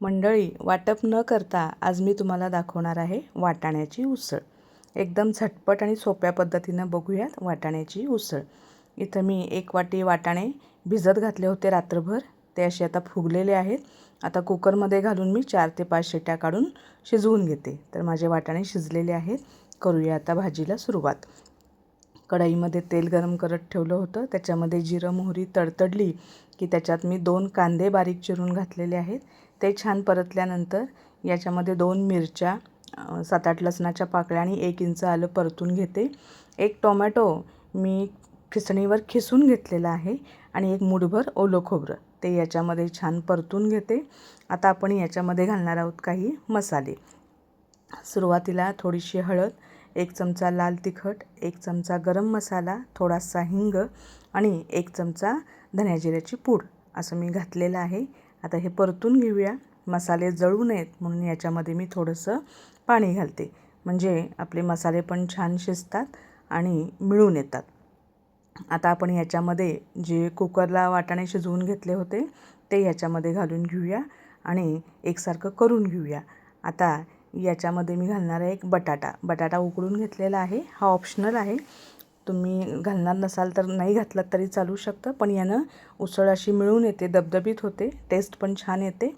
मंडळी, वाटप न करता आज मी तुम्हाला दाखवणार आहे वाटाण्याची उसळ. एकदम झटपट आणि सोप्या पद्धतीनं बघूयात वाटाण्याची उसळ. इथं मी 1 वाटी वाटाणे भिजत घातले होते रात्रभर. ते असे आता फुगलेले आहेत. आता कुकरमध्ये घालून मी 4 ते 5 शिट्या काढून शिजवून घेते. तर माझे वाटाणे शिजलेले आहेत. करूया आता भाजीला सुरुवात. कढईमध्ये तेल गरम करत ठेवलं होतं. त्याच्यामध्ये जिरं मोहरी तडतडली की त्याच्यात मी 2 कांदे बारीक चिरून घातलेले आहेत. ते छान परतल्यानंतर याच्यामध्ये 2 मिरच्या, 7-8 लसणाच्या पाकळ्या आणि 1 इंच आलं परतून घेते. 1 टोमॅटो मी खिसणीवर खिसून घेतलेला आहे आणि 1 मूठभर ओलं खोबरं ते याच्यामध्ये छान परतून घेते. आता आपण याच्यामध्ये घालणार आहोत काही मसाले. सुरुवातीला थोडीशी हळद, 1 चमचा लाल तिखट, 1 चमचा गरम मसाला, थोडासा हिंग आणि 1 चमचा धन्या जिऱ्याची पूड असं मी घातलेलं आहे. आता हे परतून घेऊया. मसाले जळू नयेत म्हणून याच्यामध्ये मी थोडंसं पाणी घालते, म्हणजे आपले मसाले पण छान शिजतात आणि मिळून येतात. आता आपण याच्यामध्ये जे कुकरला वाटाणे शिजवून घेतले होते ते याच्यामध्ये घालून घेऊया आणि एकसारखं करून घेऊया. आता याच्यामध्ये मी घालणार आहे 1 बटाटा उकडून घेतलेला आहे. हा ऑप्शनल आहे, तुम्ही घालणार नसाल तर नाही घातलात तरी चालू शकतं, पण यानं उसळ अशी मिळून येते, दबदबीत होते, टेस्ट पण छान येते.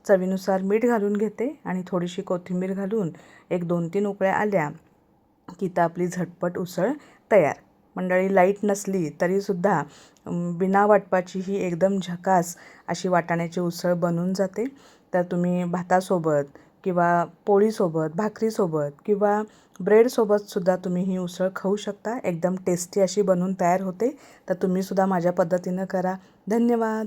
चवीनुसार मीठ घालून घेते आणि थोडीशी कोथिंबीर घालून 1-2-3 उकळ्या आल्या की तर आपली झटपट उसळ तयार. मंडळी, लाईट नसली तरीसुद्धा बिना वाटपाची ही एकदम झकास अशी वाटाण्याची उसळ बनून जाते. तर तुम्ही भातासोबत किंवा पोळीसोबत, भाकरीसोबत किंवा ब्रेडसोबतसुद्धा तुम्ही ही उसळ खाऊ शकता. एकदम टेस्टी अशी बनून तयार होते. तर तुम्हीसुद्धा माझ्या पद्धतीनं करा. धन्यवाद.